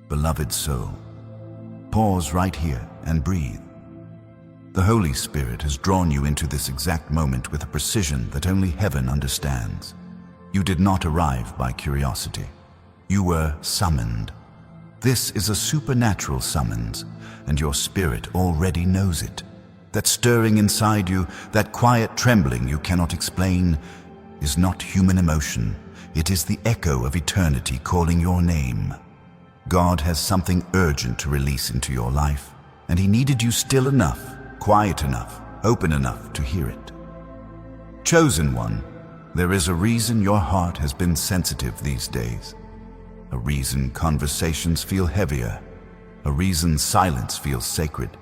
Beloved soul, pause right here and breathe. The Holy Spirit has drawn you into this exact moment with a precision that only heaven understands. You did not arrive by curiosity. You were summoned. This is a supernatural summons, and your spirit already knows it. That stirring inside you, that quiet trembling you cannot explain, is not human emotion. It is the echo of eternity calling your name. God has something urgent to release into your life, and He needed you still enough, quiet enough, open enough to hear it. Chosen one, there is a reason your heart has been sensitive these days. A reason conversations feel heavier. A reason silence feels sacred.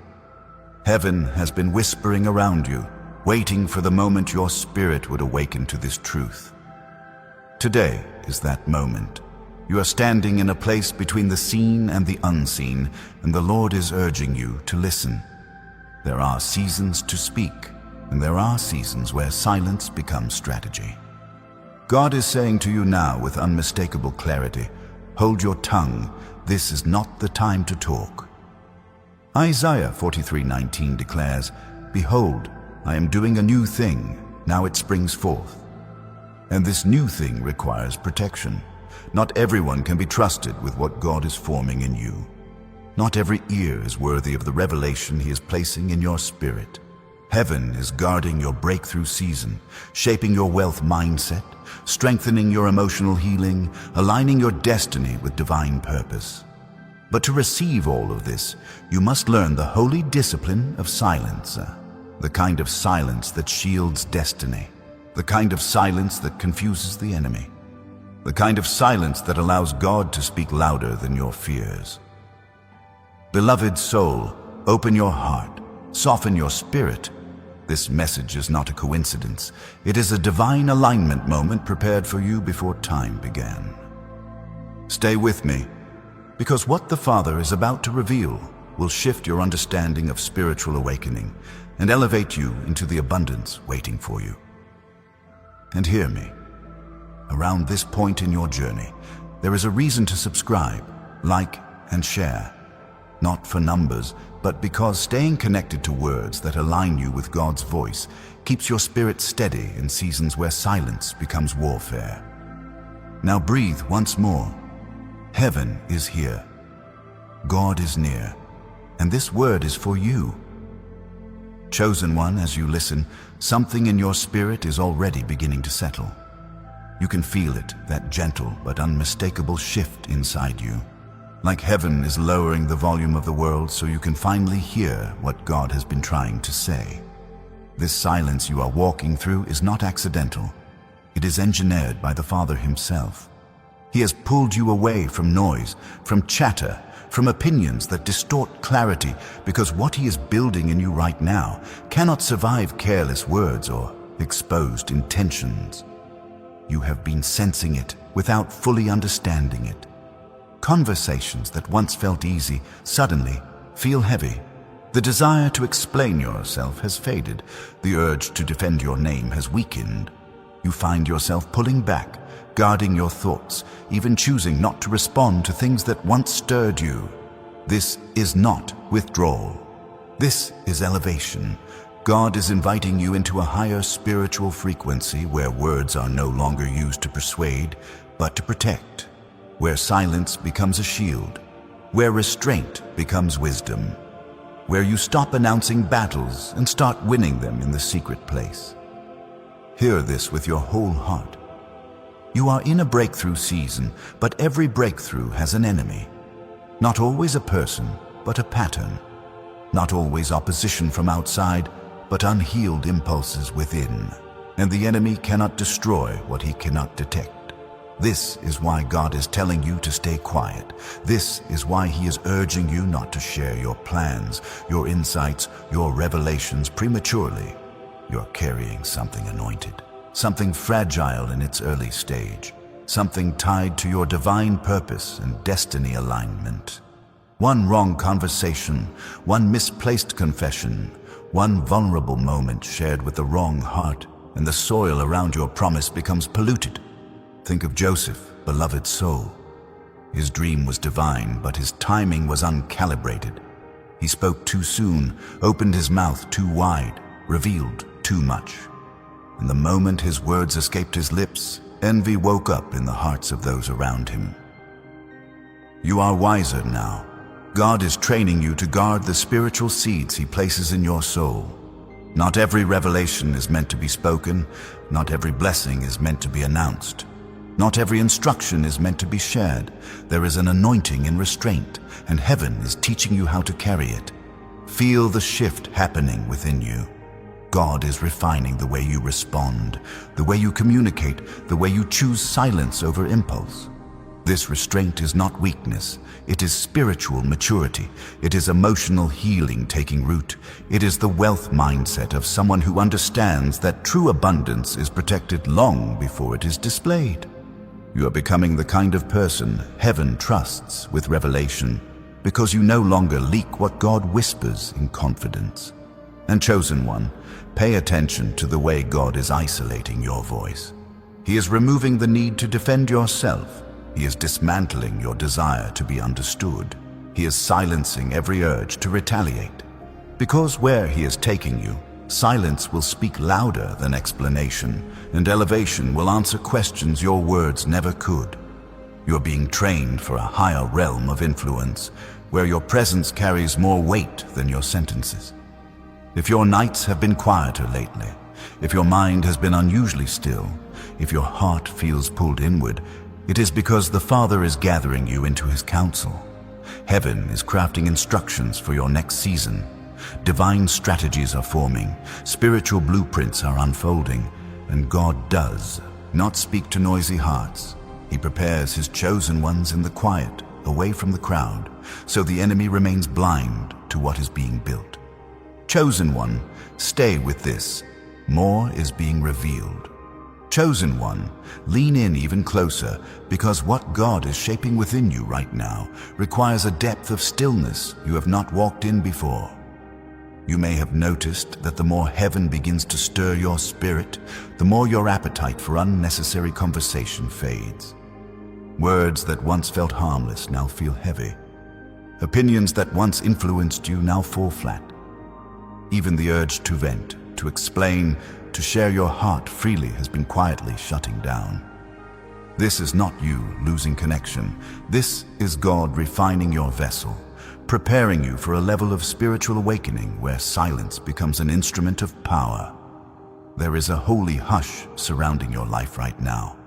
Heaven has been whispering around you, waiting for the moment your spirit would awaken to this truth. Today is that moment. You are standing in a place between the seen and the unseen, and the Lord is urging you to listen. There are seasons to speak, and there are seasons where silence becomes strategy. God is saying to you now with unmistakable clarity, hold your tongue, this is not the time to talk. Isaiah 43:19 declares, behold, I am doing a new thing, now it springs forth. And this new thing requires protection. Not everyone can be trusted with what God is forming in you. Not every ear is worthy of the revelation He is placing in your spirit. Heaven is guarding your breakthrough season, shaping your wealth mindset, strengthening your emotional healing, aligning your destiny with divine purpose. But to receive all of this, you must learn the holy discipline of silence, the kind of silence that shields destiny, the kind of silence that confuses the enemy, the kind of silence that allows God to speak louder than your fears. Beloved soul, open your heart, soften your spirit. This message is not a coincidence. It is a divine alignment moment prepared for you before time began. Stay with me, because what the Father is about to reveal will shift your understanding of spiritual awakening and elevate you into the abundance waiting for you. And hear me. Around this point in your journey, there is a reason to subscribe, like, and share. Not for numbers, but because staying connected to words that align you with God's voice keeps your spirit steady in seasons where silence becomes warfare. Now breathe once more. Heaven is here. God is near, and this word is for you. Chosen one, as you listen, something in your spirit is already beginning to settle. You can feel it, that gentle but unmistakable shift inside you. Like heaven is lowering the volume of the world so you can finally hear what God has been trying to say. This silence you are walking through is not accidental. It is engineered by the Father Himself. He has pulled you away from noise, from chatter, from opinions that distort clarity, because what He is building in you right now cannot survive careless words or exposed intentions. You have been sensing it without fully understanding it. Conversations that once felt easy suddenly feel heavy. The desire to explain yourself has faded. The urge to defend your name has weakened. You find yourself pulling back, guarding your thoughts, even choosing not to respond to things that once stirred you. This is not withdrawal. This is elevation. God is inviting you into a higher spiritual frequency where words are no longer used to persuade, but to protect. Where silence becomes a shield. Where restraint becomes wisdom. Where you stop announcing battles and start winning them in the secret place. Hear this with your whole heart. You are in a breakthrough season, but every breakthrough has an enemy. Not always a person, but a pattern. Not always opposition from outside, but unhealed impulses within. And the enemy cannot destroy what he cannot detect. This is why God is telling you to stay quiet. This is why He is urging you not to share your plans, your insights, your revelations prematurely. You're carrying something anointed, something fragile in its early stage, something tied to your divine purpose and destiny alignment. One wrong conversation, one misplaced confession, one vulnerable moment shared with the wrong heart, and the soil around your promise becomes polluted. Think of Joseph, beloved soul. His dream was divine, but his timing was uncalibrated. He spoke too soon, opened his mouth too wide, revealed too much. And the moment his words escaped his lips, envy woke up in the hearts of those around him. You are wiser now. God is training you to guard the spiritual seeds He places in your soul. Not every revelation is meant to be spoken. Not every blessing is meant to be announced. Not every instruction is meant to be shared. There is an anointing in restraint, and heaven is teaching you how to carry it. Feel the shift happening within you. God is refining the way you respond, the way you communicate, the way you choose silence over impulse. This restraint is not weakness. It is spiritual maturity. It is emotional healing taking root. It is the wealth mindset of someone who understands that true abundance is protected long before it is displayed. You are becoming the kind of person heaven trusts with revelation, because you no longer leak what God whispers in confidence. And chosen one, pay attention to the way God is isolating your voice. He is removing the need to defend yourself. He is dismantling your desire to be understood. He is silencing every urge to retaliate. Because where He is taking you, silence will speak louder than explanation, and elevation will answer questions your words never could. You're being trained for a higher realm of influence, where your presence carries more weight than your sentences. If your nights have been quieter lately, if your mind has been unusually still, if your heart feels pulled inward, it is because the Father is gathering you into His counsel. Heaven is crafting instructions for your next season. Divine strategies are forming, spiritual blueprints are unfolding, and God does not speak to noisy hearts. He prepares His chosen ones in the quiet, away from the crowd, so the enemy remains blind to what is being built. Chosen one, stay with this. More is being revealed. Chosen one, lean in even closer, because what God is shaping within you right now requires a depth of stillness you have not walked in before. You may have noticed that the more heaven begins to stir your spirit, the more your appetite for unnecessary conversation fades. Words that once felt harmless now feel heavy. Opinions that once influenced you now fall flat. Even the urge to vent, to explain, to share your heart freely has been quietly shutting down. This is not you losing connection. This is God refining your vessel, preparing you for a level of spiritual awakening where silence becomes an instrument of power. There is a holy hush surrounding your life right now.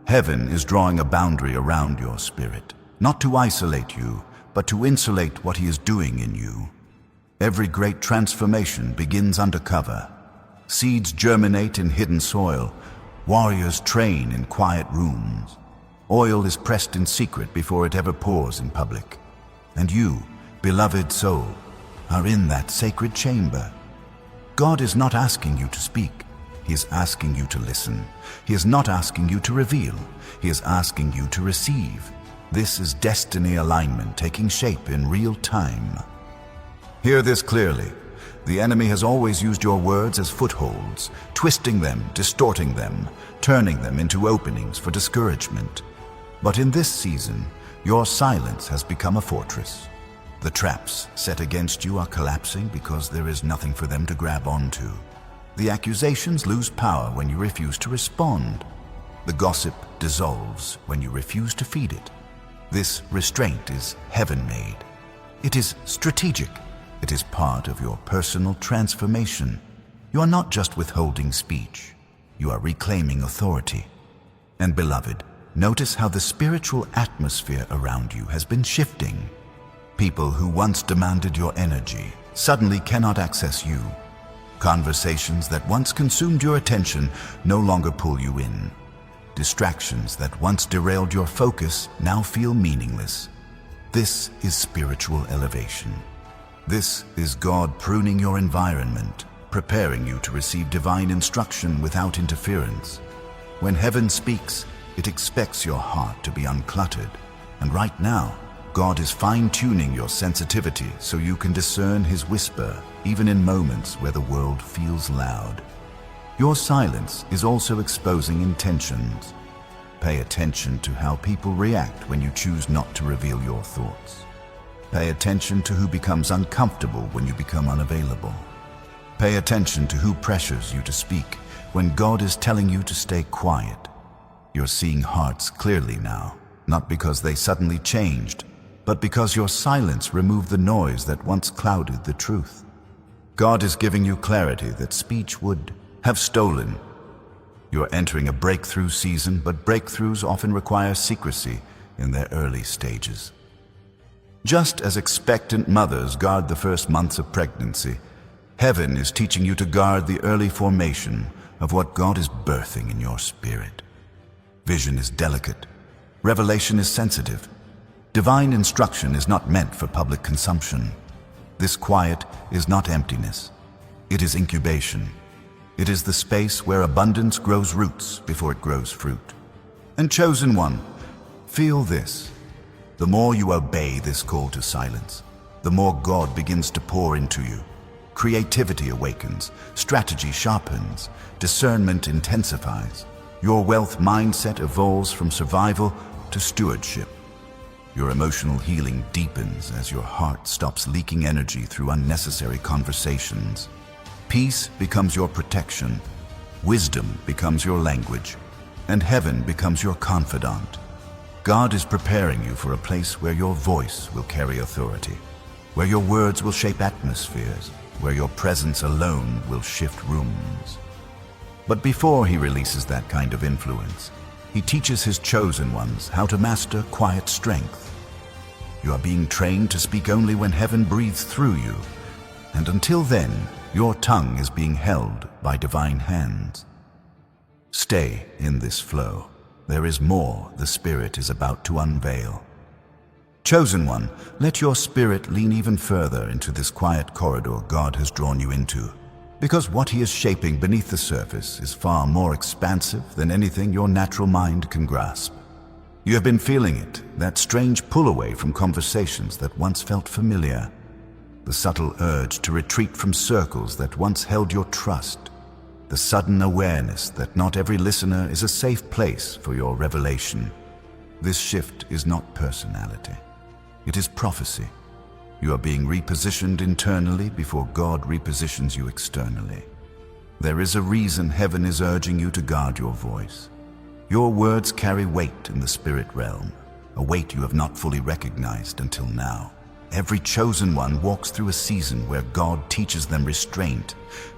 Heaven is drawing a boundary around your spirit, not to isolate you, but to insulate what He is doing in you. Every great transformation begins undercover. Seeds germinate in hidden soil. Warriors train in quiet rooms. Oil is pressed in secret before it ever pours in public. And you, beloved soul, are in that sacred chamber. God is not asking you to speak. He is asking you to listen. He is not asking you to reveal. He is asking you to receive. This is destiny alignment taking shape in real time. Hear this clearly. The enemy has always used your words as footholds, twisting them, distorting them, turning them into openings for discouragement. But in this season, your silence has become a fortress. The traps set against you are collapsing because there is nothing for them to grab onto. The accusations lose power when you refuse to respond. The gossip dissolves when you refuse to feed it. This restraint is heaven-made. It is strategic. It is part of your personal transformation. You are not just withholding speech. You are reclaiming authority. And beloved, notice how the spiritual atmosphere around you has been shifting. People who once demanded your energy suddenly cannot access you. Conversations that once consumed your attention no longer pull you in. Distractions that once derailed your focus now feel meaningless. This is spiritual elevation. This is God pruning your environment, preparing you to receive divine instruction without interference. When heaven speaks, it expects your heart to be uncluttered. And right now, God is fine-tuning your sensitivity so you can discern His whisper, even in moments where the world feels loud. Your silence is also exposing intentions. Pay attention to how people react when you choose not to reveal your thoughts. Pay attention to who becomes uncomfortable when you become unavailable. Pay attention to who pressures you to speak when God is telling you to stay quiet. You're seeing hearts clearly now, not because they suddenly changed, but because your silence removed the noise that once clouded the truth. God is giving you clarity that speech would have stolen. You're entering a breakthrough season, but breakthroughs often require secrecy in their early stages. Just as expectant mothers guard the first months of pregnancy, heaven is teaching you to guard the early formation of what God is birthing in your spirit. Vision is delicate. Revelation is sensitive. Divine instruction is not meant for public consumption. This quiet is not emptiness. It is incubation. It is the space where abundance grows roots before it grows fruit. And chosen one, feel this. The more you obey this call to silence, the more God begins to pour into you. Creativity awakens, strategy sharpens, discernment intensifies. Your wealth mindset evolves from survival to stewardship. Your emotional healing deepens as your heart stops leaking energy through unnecessary conversations. Peace becomes your protection, wisdom becomes your language, and heaven becomes your confidant. God is preparing you for a place where your voice will carry authority, where your words will shape atmospheres, where your presence alone will shift rooms. But before he releases that kind of influence, he teaches his chosen ones how to master quiet strength. You are being trained to speak only when heaven breathes through you, and until then, your tongue is being held by divine hands. Stay in this flow. There is more the Spirit is about to unveil. Chosen one, let your spirit lean even further into this quiet corridor God has drawn you into, because what he is shaping beneath the surface is far more expansive than anything your natural mind can grasp. You have been feeling it, that strange pull away from conversations that once felt familiar, the subtle urge to retreat from circles that once held your trust, the sudden awareness that not every listener is a safe place for your revelation. This shift is not personality. It is prophecy. You are being repositioned internally before God repositions you externally. There is a reason heaven is urging you to guard your voice. Your words carry weight in the spirit realm, a weight you have not fully recognized until now. Every chosen one walks through a season where God teaches them restraint,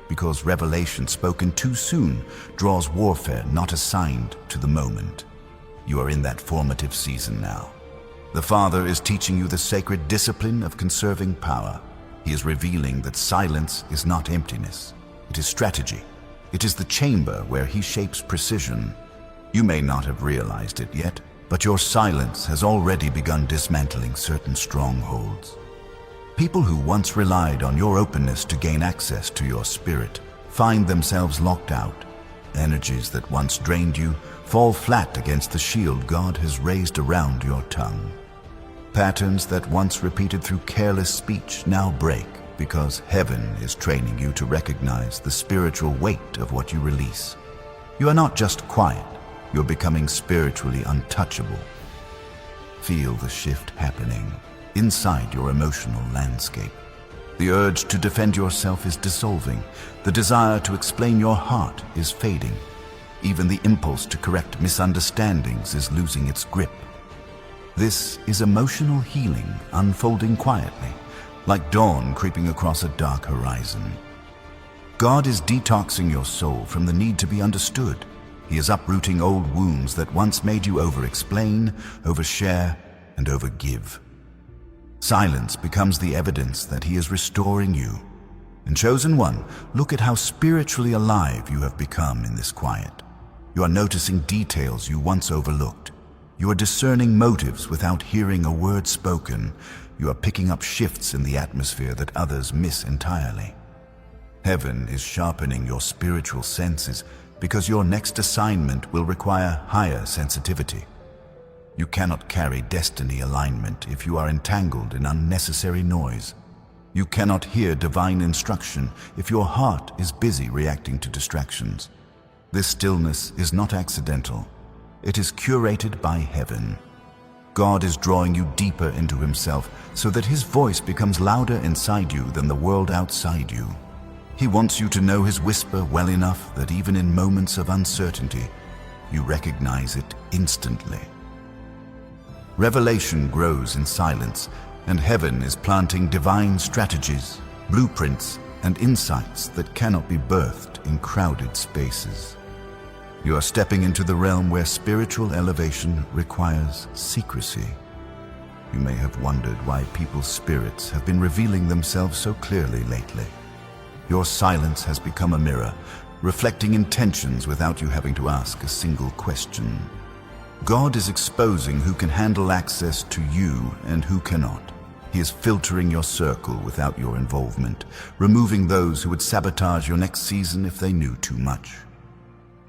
because revelation spoken too soon draws warfare not assigned to the moment. You are in that formative season now. The Father is teaching you the sacred discipline of conserving power. He is revealing that silence is not emptiness. It is strategy. It is the chamber where he shapes precision. You may not have realized it yet, but your silence has already begun dismantling certain strongholds. People who once relied on your openness to gain access to your spirit find themselves locked out. Energies that once drained you fall flat against the shield God has raised around your tongue. Patterns that once repeated through careless speech now break because heaven is training you to recognize the spiritual weight of what you release. You are not just quiet, you're becoming spiritually untouchable. Feel the shift happening inside your emotional landscape. The urge to defend yourself is dissolving. The desire to explain your heart is fading. Even the impulse to correct misunderstandings is losing its grip. This is emotional healing unfolding quietly, like dawn creeping across a dark horizon. God is detoxing your soul from the need to be understood. He is uprooting old wounds that once made you over-explain, overshare, and overgive. Silence becomes the evidence that he is restoring you. And chosen one, look at how spiritually alive you have become in this quiet. You are noticing details you once overlooked. You are discerning motives without hearing a word spoken. You are picking up shifts in the atmosphere that others miss entirely. Heaven is sharpening your spiritual senses because your next assignment will require higher sensitivity. You cannot carry destiny alignment if you are entangled in unnecessary noise. You cannot hear divine instruction if your heart is busy reacting to distractions. This stillness is not accidental. It is curated by heaven. God is drawing you deeper into himself so that his voice becomes louder inside you than the world outside you. He wants you to know his whisper well enough that even in moments of uncertainty, you recognize it instantly. Revelation grows in silence, and heaven is planting divine strategies, blueprints, and insights that cannot be birthed in crowded spaces. You are stepping into the realm where spiritual elevation requires secrecy. You may have wondered why people's spirits have been revealing themselves so clearly lately. Your silence has become a mirror, reflecting intentions without you having to ask a single question. God is exposing who can handle access to you and who cannot. He is filtering your circle without your involvement, removing those who would sabotage your next season if they knew too much.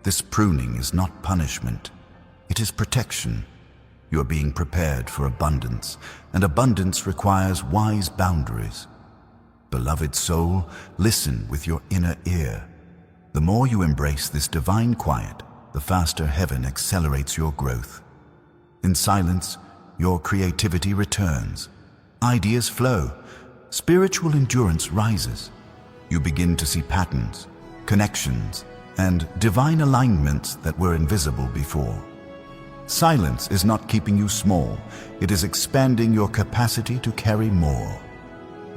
This pruning is not punishment. It is protection. You are being prepared for abundance, and abundance requires wise boundaries. Beloved soul, listen with your inner ear. The more you embrace this divine quiet, the faster heaven accelerates your growth. In silence, your creativity returns. Ideas flow. Spiritual endurance rises. You begin to see patterns, connections, and divine alignments that were invisible before. Silence is not keeping you small. It is expanding your capacity to carry more.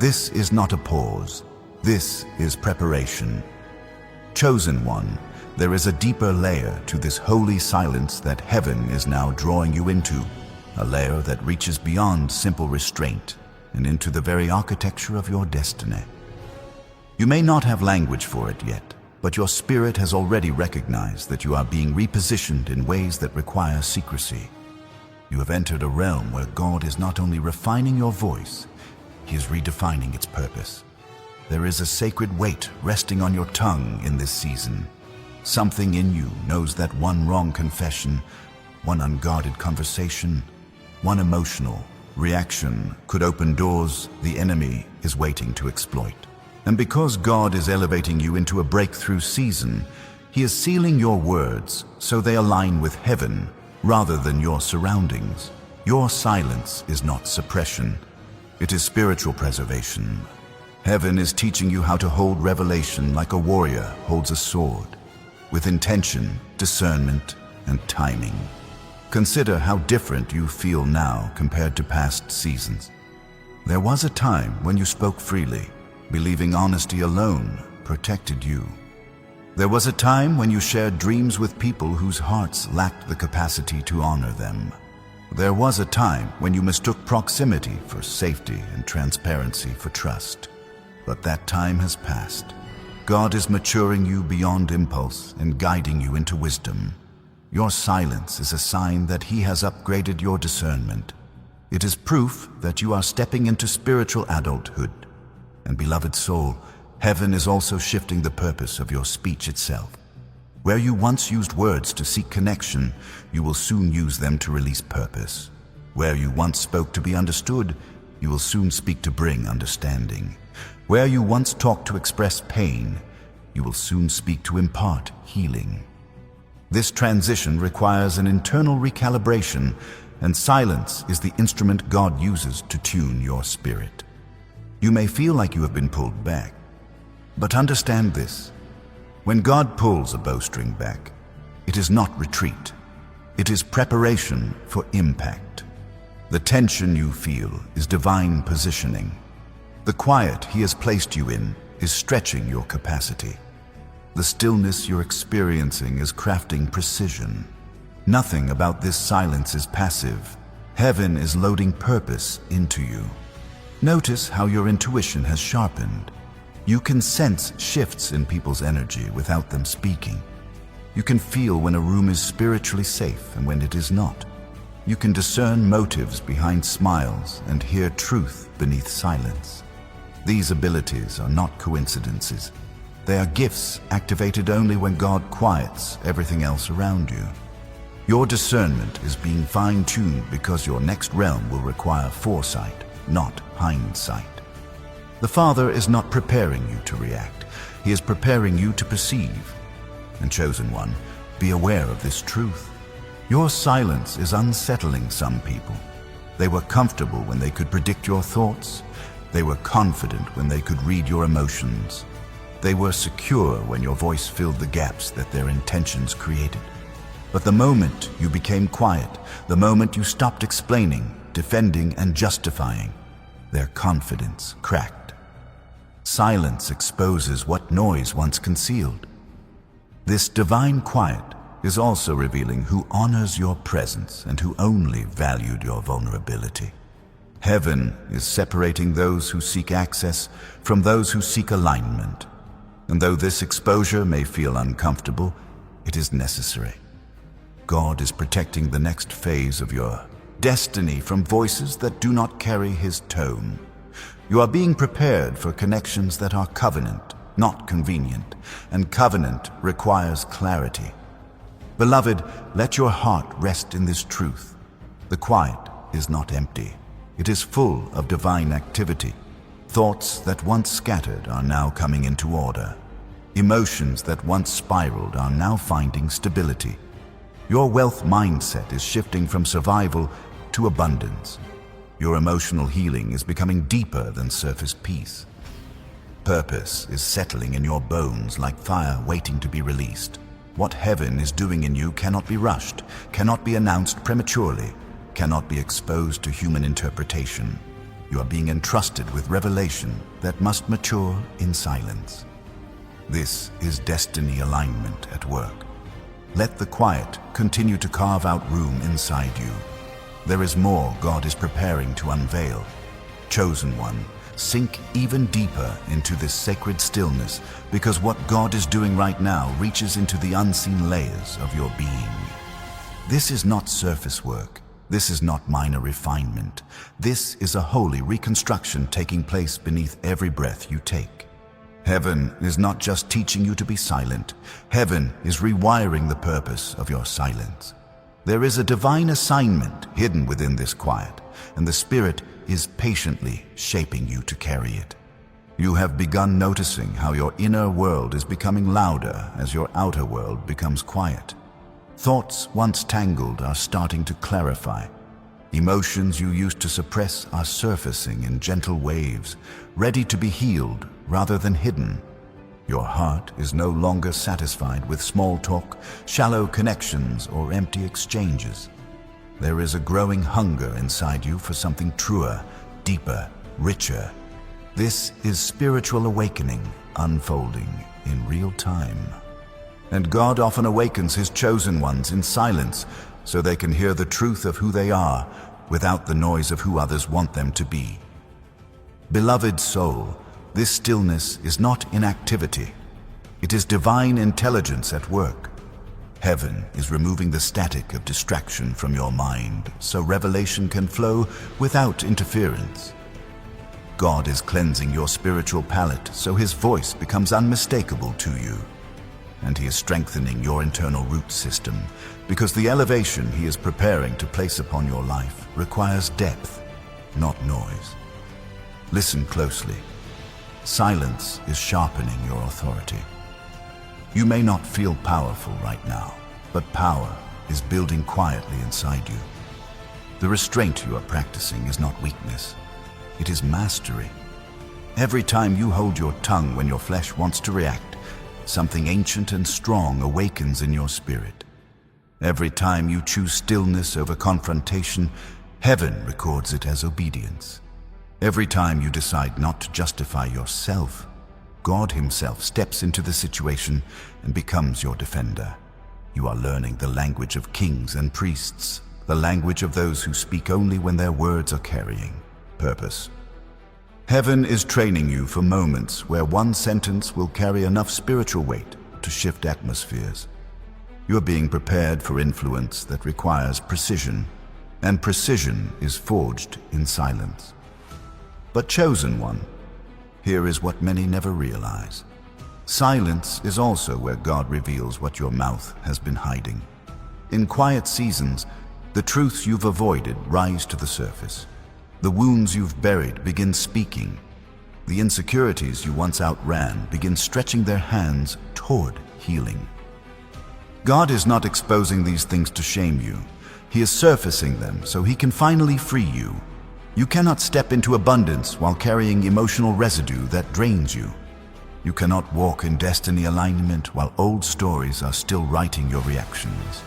This is not a pause. This is preparation. Chosen one, there is a deeper layer to this holy silence that heaven is now drawing you into, a layer that reaches beyond simple restraint and into the very architecture of your destiny. You may not have language for it yet, but your spirit has already recognized that you are being repositioned in ways that require secrecy. You have entered a realm where God is not only refining your voice, he is redefining its purpose. There is a sacred weight resting on your tongue in this season. Something in you knows that one wrong confession, one unguarded conversation, one emotional reaction could open doors the enemy is waiting to exploit. And because God is elevating you into a breakthrough season, he is sealing your words so they align with heaven rather than your surroundings. Your silence is not suppression. It is spiritual preservation. Heaven is teaching you how to hold revelation like a warrior holds a sword, with intention, discernment, and timing. Consider how different you feel now compared to past seasons. There was a time when you spoke freely, believing honesty alone protected you. There was a time when you shared dreams with people whose hearts lacked the capacity to honor them. There was a time when you mistook proximity for safety and transparency for trust. But that time has passed. God is maturing you beyond impulse and guiding you into wisdom. Your silence is a sign that he has upgraded your discernment. It is proof that you are stepping into spiritual adulthood. And beloved soul, heaven is also shifting the purpose of your speech itself. Where you once used words to seek connection, you will soon use them to release purpose. Where you once spoke to be understood, you will soon speak to bring understanding. Where you once talked to express pain, you will soon speak to impart healing. This transition requires an internal recalibration, and silence is the instrument God uses to tune your spirit. You may feel like you have been pulled back, but understand this. When God pulls a bowstring back, it is not retreat. It is preparation for impact. The tension you feel is divine positioning. The quiet he has placed you in is stretching your capacity. The stillness you're experiencing is crafting precision. Nothing about this silence is passive. Heaven is loading purpose into you. Notice how your intuition has sharpened. You can sense shifts in people's energy without them speaking. You can feel when a room is spiritually safe and when it is not. You can discern motives behind smiles and hear truth beneath silence. These abilities are not coincidences. They are gifts activated only when God quiets everything else around you. Your discernment is being fine-tuned because your next realm will require foresight, not hindsight. The Father is not preparing you to react. He is preparing you to perceive. And chosen one, be aware of this truth. Your silence is unsettling some people. They were comfortable when they could predict your thoughts. They were confident when they could read your emotions. They were secure when your voice filled the gaps that their intentions created. But the moment you became quiet, the moment you stopped explaining, defending, and justifying, their confidence cracked. Silence exposes what noise once concealed. This divine quiet is also revealing who honors your presence and who only valued your vulnerability. Heaven is separating those who seek access from those who seek alignment. And though this exposure may feel uncomfortable, it is necessary. God is protecting the next phase of your destiny from voices that do not carry His tone. You are being prepared for connections that are covenant, not convenient, and covenant requires clarity. Beloved, let your heart rest in this truth. The quiet is not empty. It is full of divine activity. Thoughts that once scattered are now coming into order. Emotions that once spiraled are now finding stability. Your wealth mindset is shifting from survival to abundance. Your emotional healing is becoming deeper than surface peace. Purpose is settling in your bones like fire waiting to be released. What heaven is doing in you cannot be rushed, cannot be announced prematurely, cannot be exposed to human interpretation. You are being entrusted with revelation that must mature in silence. This is destiny alignment at work. Let the quiet continue to carve out room inside you. There is more God is preparing to unveil. Chosen one, sink even deeper into this sacred stillness, because what God is doing right now reaches into the unseen layers of your being. This is not surface work. This is not minor refinement. This is a holy reconstruction taking place beneath every breath you take. Heaven is not just teaching you to be silent. Heaven is rewiring the purpose of your silence. There is a divine assignment hidden within this quiet, and the Spirit is patiently shaping you to carry it. You have begun noticing how your inner world is becoming louder as your outer world becomes quiet. Thoughts once tangled are starting to clarify. Emotions you used to suppress are surfacing in gentle waves, ready to be healed rather than hidden. Your heart is no longer satisfied with small talk, shallow connections, or empty exchanges. There is a growing hunger inside you for something truer, deeper, richer. This is spiritual awakening unfolding in real time. And God often awakens His chosen ones in silence so they can hear the truth of who they are without the noise of who others want them to be. Beloved soul, this stillness is not inactivity. It is divine intelligence at work. Heaven is removing the static of distraction from your mind so revelation can flow without interference. God is cleansing your spiritual palate so His voice becomes unmistakable to you. And He is strengthening your internal root system because the elevation He is preparing to place upon your life requires depth, not noise. Listen closely. Silence is sharpening your authority. You may not feel powerful right now, but power is building quietly inside you. The restraint you are practicing is not weakness. It is mastery. Every time you hold your tongue when your flesh wants to react, something ancient and strong awakens in your spirit. Every time you choose stillness over confrontation, heaven records it as obedience. Every time you decide not to justify yourself, God Himself steps into the situation and becomes your defender. You are learning the language of kings and priests, the language of those who speak only when their words are carrying purpose. Heaven is training you for moments where one sentence will carry enough spiritual weight to shift atmospheres. You are being prepared for influence that requires precision, and precision is forged in silence. But chosen one, here is what many never realize. Silence is also where God reveals what your mouth has been hiding. In quiet seasons, the truths you've avoided rise to the surface. The wounds you've buried begin speaking. The insecurities you once outran begin stretching their hands toward healing. God is not exposing these things to shame you. He is surfacing them so He can finally free you. You cannot step into abundance while carrying emotional residue that drains you. You cannot walk in destiny alignment while old stories are still writing your reactions.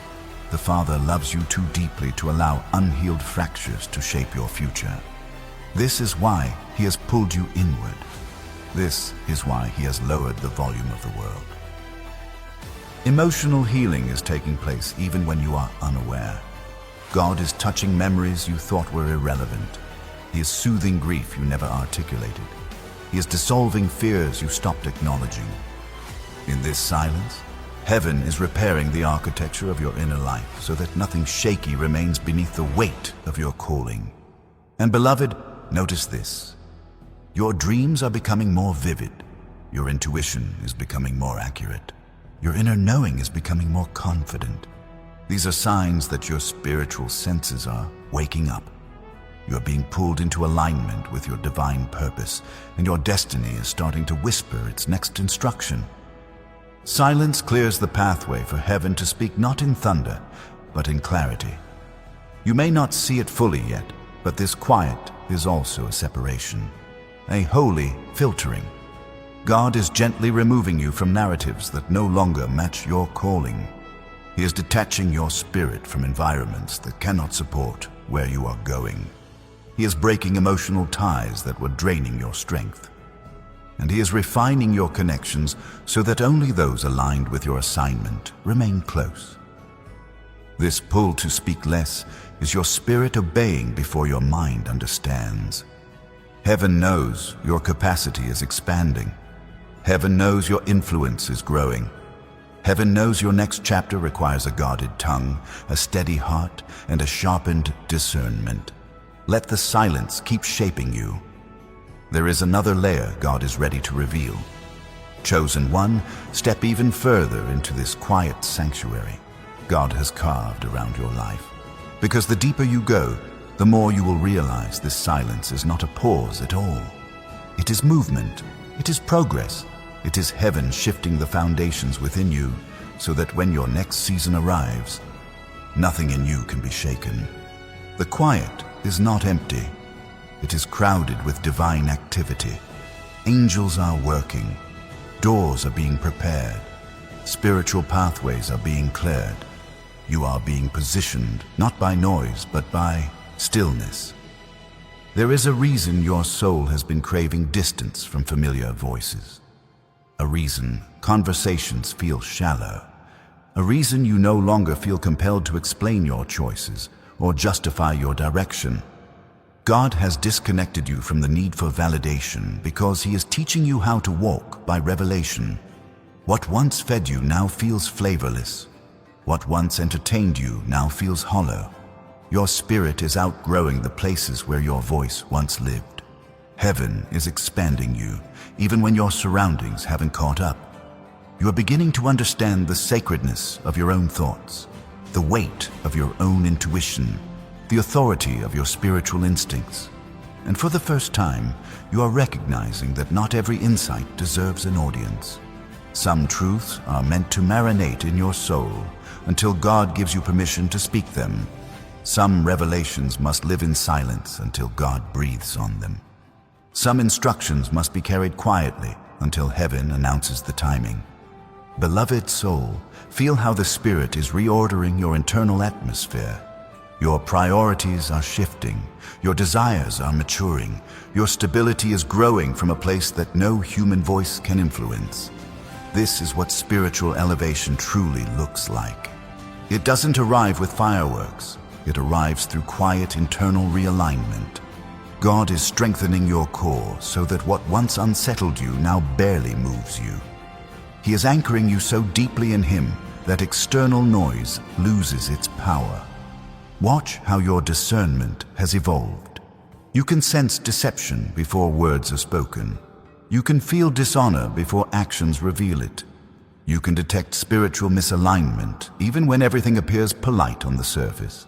The Father loves you too deeply to allow unhealed fractures to shape your future. This is why He has pulled you inward. This is why He has lowered the volume of the world. Emotional healing is taking place even when you are unaware. God is touching memories you thought were irrelevant. He is soothing grief you never articulated. He is dissolving fears you stopped acknowledging. In this silence, heaven is repairing the architecture of your inner life so that nothing shaky remains beneath the weight of your calling. And beloved, notice this. Your dreams are becoming more vivid. Your intuition is becoming more accurate. Your inner knowing is becoming more confident. These are signs that your spiritual senses are waking up. You are being pulled into alignment with your divine purpose, and your destiny is starting to whisper its next instruction. Silence clears the pathway for heaven to speak not in thunder, but in clarity. You may not see it fully yet, but this quiet is also a separation, a holy filtering. God is gently removing you from narratives that no longer match your calling. He is detaching your spirit from environments that cannot support where you are going. He is breaking emotional ties that were draining your strength. And He is refining your connections so that only those aligned with your assignment remain close. This pull to speak less is your spirit obeying before your mind understands. Heaven knows your capacity is expanding. Heaven knows your influence is growing. Heaven knows your next chapter requires a guarded tongue, a steady heart, and a sharpened discernment. Let the silence keep shaping you. There is another layer God is ready to reveal. Chosen one, step even further into this quiet sanctuary God has carved around your life. Because the deeper you go, the more you will realize this silence is not a pause at all. It is movement. It is progress. It is heaven shifting the foundations within you so that when your next season arrives, nothing in you can be shaken. The quiet is not empty. It is crowded with divine activity. Angels are working. Doors are being prepared. Spiritual pathways are being cleared. You are being positioned not by noise but by stillness. There is a reason your soul has been craving distance from familiar voices. A reason conversations feel shallow. A reason you no longer feel compelled to explain your choices or justify your direction. God has disconnected you from the need for validation because He is teaching you how to walk by revelation. What once fed you now feels flavorless. What once entertained you now feels hollow. Your spirit is outgrowing the places where your voice once lived. Heaven is expanding you, even when your surroundings haven't caught up. You are beginning to understand the sacredness of your own thoughts, the weight of your own intuition, the authority of your spiritual instincts. And for the first time, you are recognizing that not every insight deserves an audience. Some truths are meant to marinate in your soul until God gives you permission to speak them. Some revelations must live in silence until God breathes on them. Some instructions must be carried quietly until heaven announces the timing. Beloved soul, feel how the Spirit is reordering your internal atmosphere. Your priorities are shifting. Your desires are maturing. Your stability is growing from a place that no human voice can influence. This is what spiritual elevation truly looks like. It doesn't arrive with fireworks. It arrives through quiet internal realignment. God is strengthening your core so that what once unsettled you now barely moves you. He is anchoring you so deeply in Him that external noise loses its power. Watch how your discernment has evolved. You can sense deception before words are spoken. You can feel dishonor before actions reveal it. You can detect spiritual misalignment even when everything appears polite on the surface.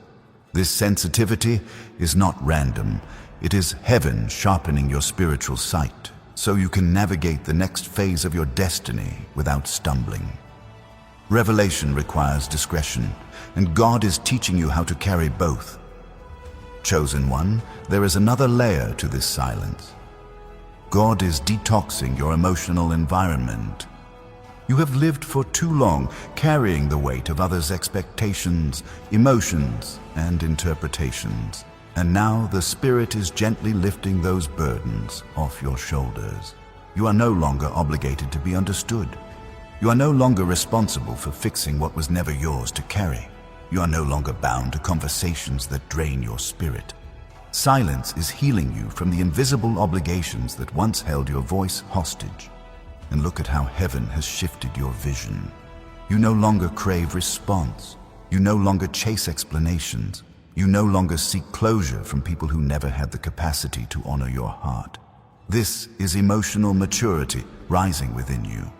This sensitivity is not random. It is heaven sharpening your spiritual sight so you can navigate the next phase of your destiny without stumbling. Revelation requires discretion, and God is teaching you how to carry both. Chosen one, there is another layer to this silence. God is detoxing your emotional environment. You have lived for too long carrying the weight of others' expectations, emotions, and interpretations. And now the Spirit is gently lifting those burdens off your shoulders. You are no longer obligated to be understood. You are no longer responsible for fixing what was never yours to carry. You are no longer bound to conversations that drain your spirit. Silence is healing you from the invisible obligations that once held your voice hostage. And look at how heaven has shifted your vision. You no longer crave response. You no longer chase explanations. You no longer seek closure from people who never had the capacity to honor your heart. This is emotional maturity rising within you.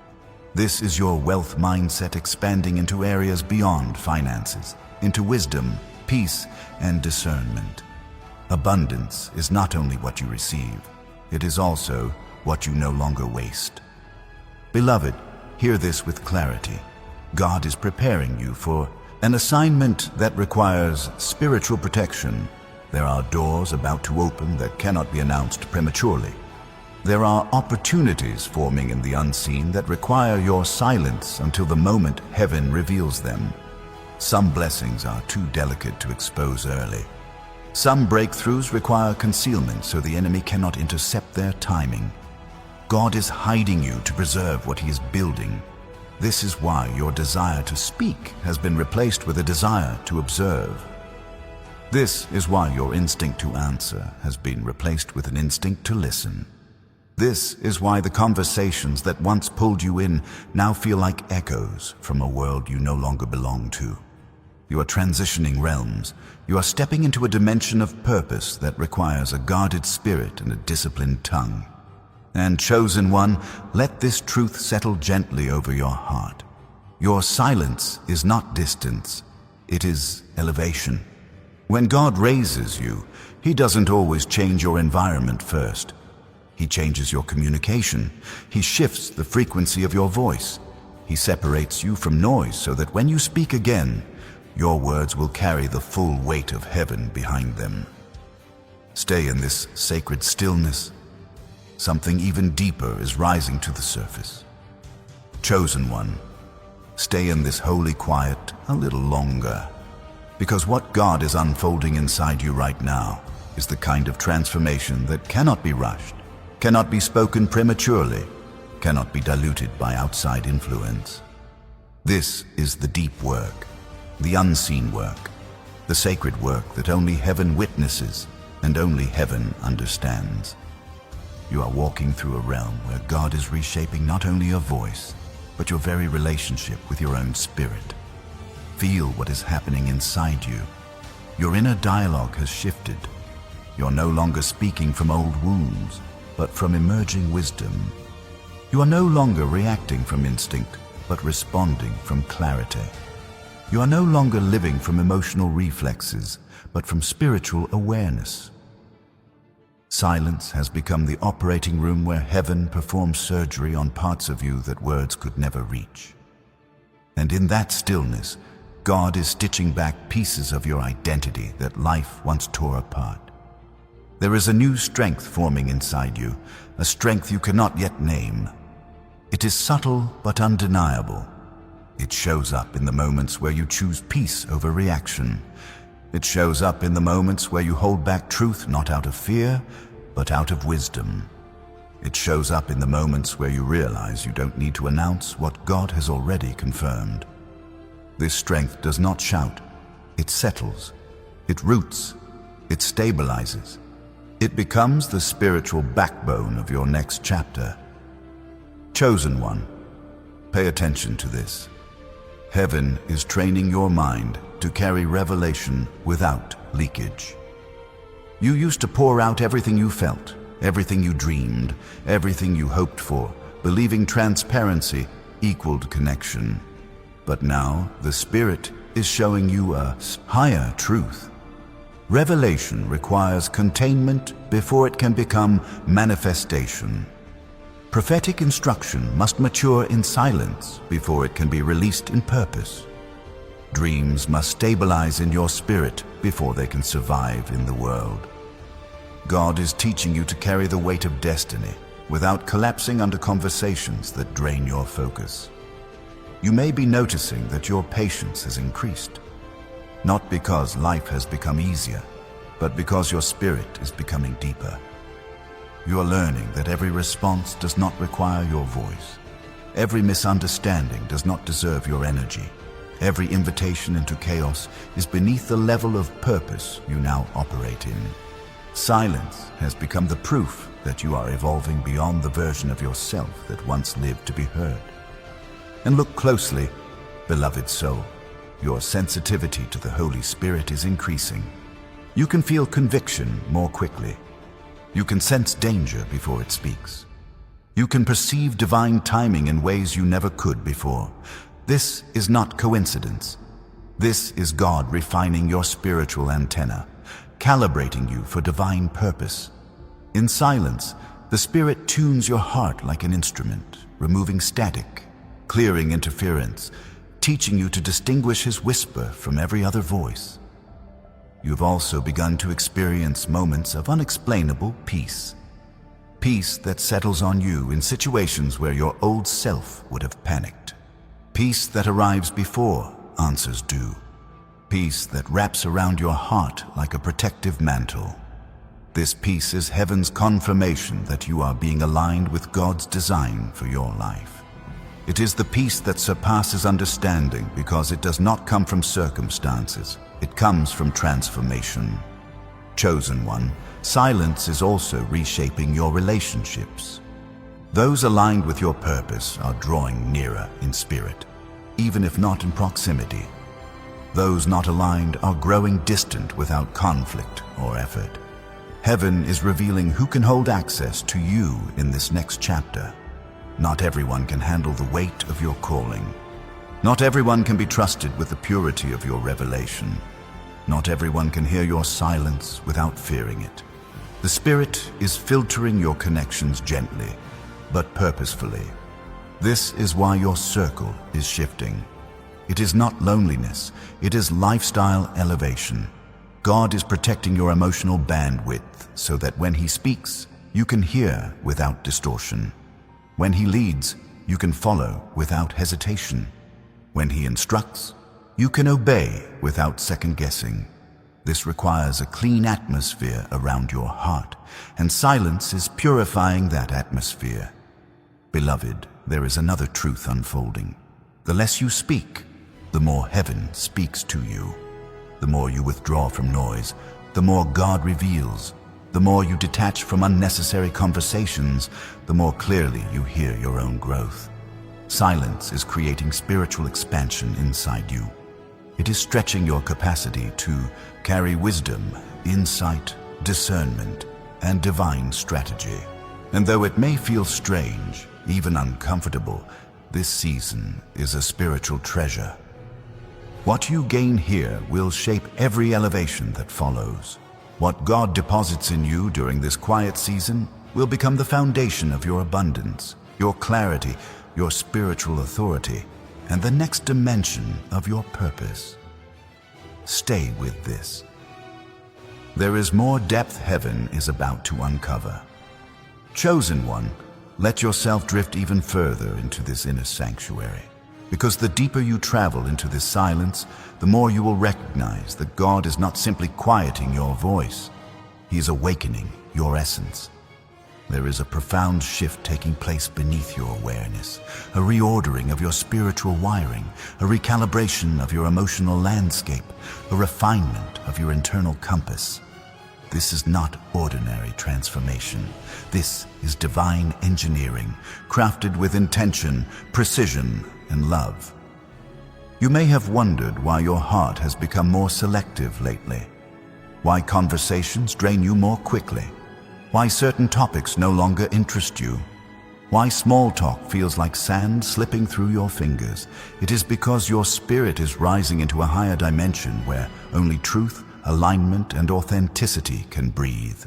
This is your wealth mindset expanding into areas beyond finances, into wisdom, peace, and discernment. Abundance is not only what you receive, it is also what you no longer waste. Beloved, hear this with clarity. God is preparing you for an assignment that requires spiritual protection. There are doors about to open that cannot be announced prematurely. There are opportunities forming in the unseen that require your silence until the moment heaven reveals them. Some blessings are too delicate to expose early. Some breakthroughs require concealment so the enemy cannot intercept their timing. God is hiding you to preserve what He is building. This is why your desire to speak has been replaced with a desire to observe. This is why your instinct to answer has been replaced with an instinct to listen. This is why the conversations that once pulled you in now feel like echoes from a world you no longer belong to. You are transitioning realms. You are stepping into a dimension of purpose that requires a guarded spirit and a disciplined tongue. And chosen one, let this truth settle gently over your heart. Your silence is not distance, it is elevation. When God raises you, He doesn't always change your environment first. He changes your communication. He shifts the frequency of your voice. He separates you from noise so that when you speak again, your words will carry the full weight of heaven behind them. Stay in this sacred stillness. Something even deeper is rising to the surface. Chosen one, stay in this holy quiet a little longer, because what God is unfolding inside you right now is the kind of transformation that cannot be rushed, cannot be spoken prematurely, cannot be diluted by outside influence. This is the deep work, the unseen work, the sacred work that only heaven witnesses and only heaven understands. You are walking through a realm where God is reshaping not only your voice, but your very relationship with your own spirit. Feel what is happening inside you. Your inner dialogue has shifted. You're no longer speaking from old wounds, but from emerging wisdom. You are no longer reacting from instinct, but responding from clarity. You are no longer living from emotional reflexes, but from spiritual awareness. Silence has become the operating room where heaven performs surgery on parts of you that words could never reach. And in that stillness, God is stitching back pieces of your identity that life once tore apart. There is a new strength forming inside you, a strength you cannot yet name. It is subtle but undeniable. It shows up in the moments where you choose peace over reaction. It shows up in the moments where you hold back truth not out of fear, but out of wisdom. It shows up in the moments where you realize you don't need to announce what God has already confirmed. This strength does not shout. It settles. It roots. It stabilizes. It becomes the spiritual backbone of your next chapter. Chosen one, pay attention to this. Heaven is training your mind to carry revelation without leakage. You used to pour out everything you felt, everything you dreamed, everything you hoped for, believing transparency equaled connection. But now the Spirit is showing you a higher truth. Revelation requires containment before it can become manifestation. Prophetic instruction must mature in silence before it can be released in purpose. Dreams must stabilize in your spirit before they can survive in the world. God is teaching you to carry the weight of destiny without collapsing under conversations that drain your focus. You may be noticing that your patience has increased, not because life has become easier, but because your spirit is becoming deeper. You are learning that every response does not require your voice. Every misunderstanding does not deserve your energy. Every invitation into chaos is beneath the level of purpose you now operate in. Silence has become the proof that you are evolving beyond the version of yourself that once lived to be heard. And look closely, beloved soul. Your sensitivity to the Holy Spirit is increasing. You can feel conviction more quickly. You can sense danger before it speaks. You can perceive divine timing in ways you never could before. This is not coincidence. This is God refining your spiritual antenna, calibrating you for divine purpose. In silence, the Spirit tunes your heart like an instrument, removing static, clearing interference, teaching you to distinguish His whisper from every other voice. You've also begun to experience moments of unexplainable peace. Peace that settles on you in situations where your old self would have panicked. Peace that arrives before answers do. Peace that wraps around your heart like a protective mantle. This peace is heaven's confirmation that you are being aligned with God's design for your life. It is the peace that surpasses understanding because it does not come from circumstances. It comes from transformation. Chosen one, silence is also reshaping your relationships. Those aligned with your purpose are drawing nearer in spirit, even if not in proximity. Those not aligned are growing distant without conflict or effort. Heaven is revealing who can hold access to you in this next chapter. Not everyone can handle the weight of your calling. Not everyone can be trusted with the purity of your revelation. Not everyone can hear your silence without fearing it. The Spirit is filtering your connections gently, but purposefully. This is why your circle is shifting. It is not loneliness, it is lifestyle elevation. God is protecting your emotional bandwidth so that when He speaks, you can hear without distortion. When He leads, you can follow without hesitation. When He instructs, you can obey without second-guessing. This requires a clean atmosphere around your heart, and silence is purifying that atmosphere. Beloved, there is another truth unfolding. The less you speak, the more heaven speaks to you. The more you withdraw from noise, the more God reveals. The more you detach from unnecessary conversations, the more clearly you hear your own growth. Silence is creating spiritual expansion inside you. It is stretching your capacity to carry wisdom, insight, discernment, and divine strategy. And though it may feel strange, even uncomfortable, this season is a spiritual treasure. What you gain here will shape every elevation that follows. What God deposits in you during this quiet season will become the foundation of your abundance, your clarity, your spiritual authority, and the next dimension of your purpose. Stay with this. There is more depth heaven is about to uncover. Chosen one, let yourself drift even further into this inner sanctuary. Because the deeper you travel into this silence, the more you will recognize that God is not simply quieting your voice. He is awakening your essence. There is a profound shift taking place beneath your awareness, a reordering of your spiritual wiring, a recalibration of your emotional landscape, a refinement of your internal compass. This is not ordinary transformation. This is divine engineering, crafted with intention, precision, and love. You may have wondered why your heart has become more selective lately, why conversations drain you more quickly, why certain topics no longer interest you, why small talk feels like sand slipping through your fingers. It is because your spirit is rising into a higher dimension where only truth, alignment, and authenticity can breathe.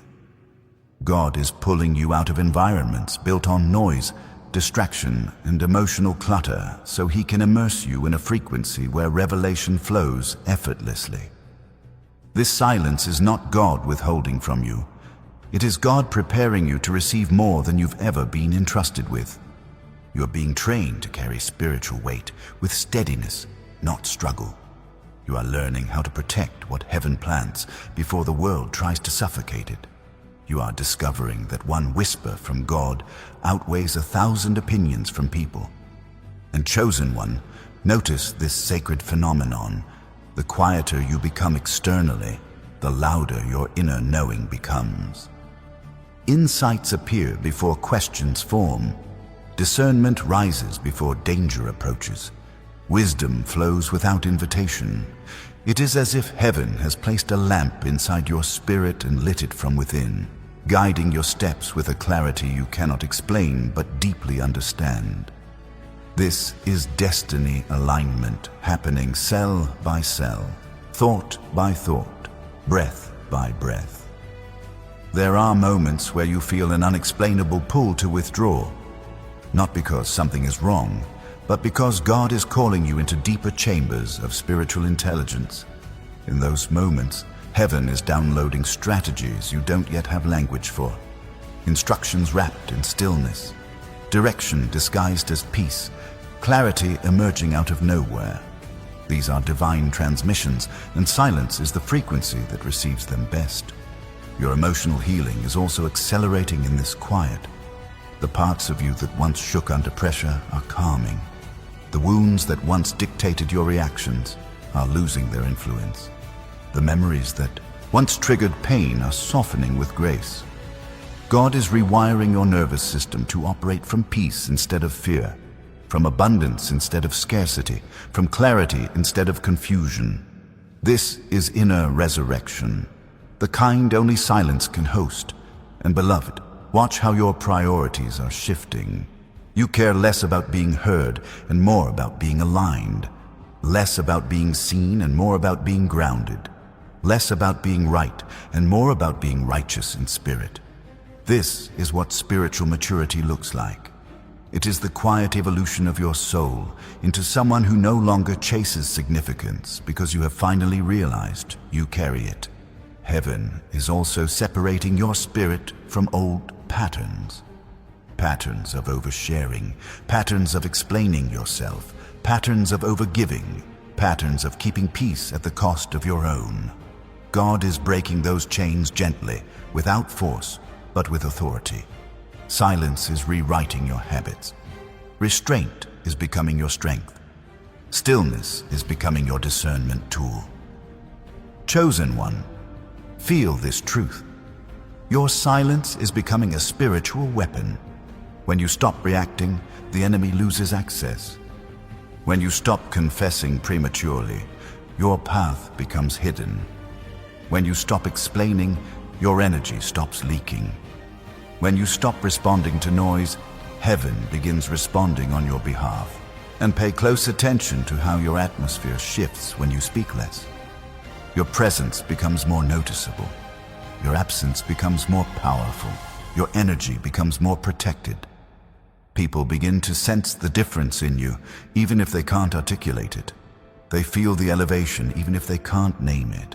God is pulling you out of environments built on noise, distraction, and emotional clutter so He can immerse you in a frequency where revelation flows effortlessly. This silence is not God withholding from you. It is God preparing you to receive more than you've ever been entrusted with. You are being trained to carry spiritual weight with steadiness, not struggle. You are learning how to protect what heaven plants before the world tries to suffocate it. You are discovering that one whisper from God outweighs 1,000 opinions from people. And chosen one, notice this sacred phenomenon. The quieter you become externally, the louder your inner knowing becomes. Insights appear before questions form. Discernment rises before danger approaches. Wisdom flows without invitation. It is as if heaven has placed a lamp inside your spirit and lit it from within, guiding your steps with a clarity you cannot explain but deeply understand. This is destiny alignment happening cell by cell, thought by thought, breath by breath. There are moments where you feel an unexplainable pull to withdraw, not because something is wrong, but because God is calling you into deeper chambers of spiritual intelligence. In those moments, heaven is downloading strategies you don't yet have language for, instructions wrapped in stillness, direction disguised as peace, clarity emerging out of nowhere. These are divine transmissions, and silence is the frequency that receives them best. Your emotional healing is also accelerating in this quiet. The parts of you that once shook under pressure are calming. The wounds that once dictated your reactions are losing their influence. The memories that once triggered pain are softening with grace. God is rewiring your nervous system to operate from peace instead of fear, from abundance instead of scarcity, from clarity instead of confusion. This is inner resurrection, the kind only silence can host. And beloved, watch how your priorities are shifting. You care less about being heard and more about being aligned. Less about being seen and more about being grounded. Less about being right and more about being righteous in spirit. This is what spiritual maturity looks like. It is the quiet evolution of your soul into someone who no longer chases significance because you have finally realized you carry it. Heaven is also separating your spirit from old patterns. Patterns of oversharing, patterns of explaining yourself, patterns of overgiving, patterns of keeping peace at the cost of your own. God is breaking those chains gently, without force, but with authority. Silence is rewriting your habits. Restraint is becoming your strength. Stillness is becoming your discernment tool. Chosen one, feel this truth. Your silence is becoming a spiritual weapon. When you stop reacting, the enemy loses access. When you stop confessing prematurely, your path becomes hidden. When you stop explaining, your energy stops leaking. When you stop responding to noise, heaven begins responding on your behalf. And pay close attention to how your atmosphere shifts when you speak less. Your presence becomes more noticeable. Your absence becomes more powerful. Your energy becomes more protected. People begin to sense the difference in you, even if they can't articulate it. They feel the elevation, even if they can't name it.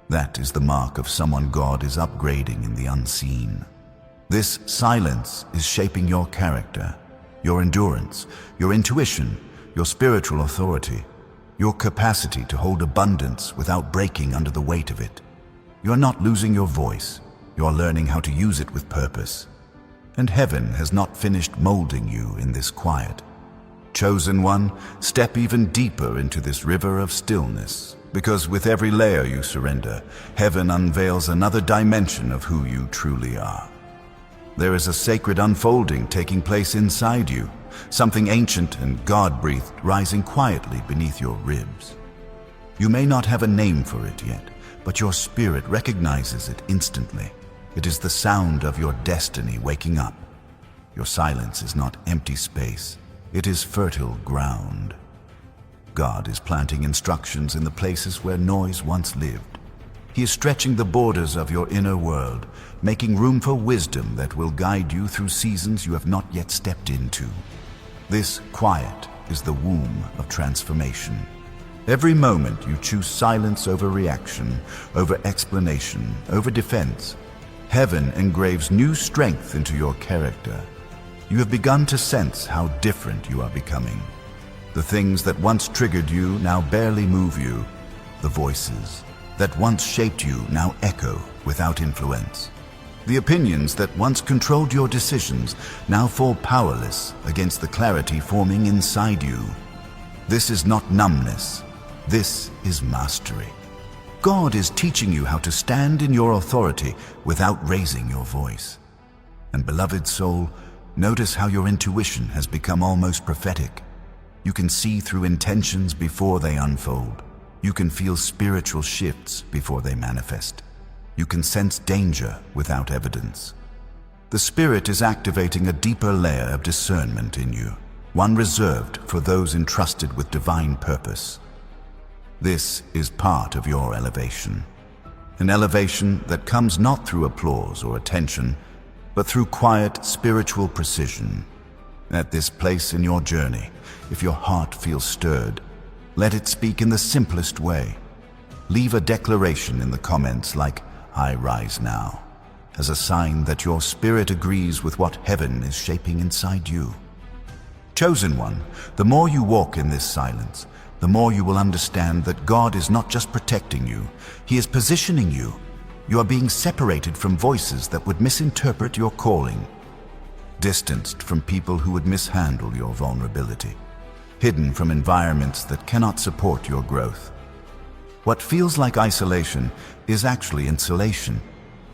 That is the mark of someone God is upgrading in the unseen. This silence is shaping your character, your endurance, your intuition, your spiritual authority, your capacity to hold abundance without breaking under the weight of it. You are not losing your voice. You are learning how to use it with purpose. And heaven has not finished molding you in this quiet. Chosen one, step even deeper into this river of stillness, because with every layer you surrender, heaven unveils another dimension of who you truly are. There is a sacred unfolding taking place inside you, something ancient and God-breathed rising quietly beneath your ribs. You may not have a name for it yet, but your spirit recognizes it instantly. It is the sound of your destiny waking up. Your silence is not empty space. It is fertile ground. God is planting instructions in the places where noise once lived. He is stretching the borders of your inner world, making room for wisdom that will guide you through seasons you have not yet stepped into. This quiet is the womb of transformation. Every moment you choose silence over reaction, over explanation, over defense, heaven engraves new strength into your character. You have begun to sense how different you are becoming. The things that once triggered you now barely move you. The voices that once shaped you now echo without influence. The opinions that once controlled your decisions now fall powerless against the clarity forming inside you. This is not numbness. This is mastery. God is teaching you how to stand in your authority without raising your voice. And beloved soul, notice how your intuition has become almost prophetic. You can see through intentions before they unfold. You can feel spiritual shifts before they manifest. You can sense danger without evidence. The Spirit is activating a deeper layer of discernment in you, one reserved for those entrusted with divine purpose. This is part of your elevation, an elevation that comes not through applause or attention, but through quiet spiritual precision. At this place in your journey, if your heart feels stirred, let it speak in the simplest way. Leave a declaration in the comments like, "I rise now," as a sign that your spirit agrees with what heaven is shaping inside you. Chosen one, the more you walk in this silence, the more you will understand that God is not just protecting you, He is positioning you. You are being separated from voices that would misinterpret your calling, distanced from people who would mishandle your vulnerability, hidden from environments that cannot support your growth. What feels like isolation is actually insulation,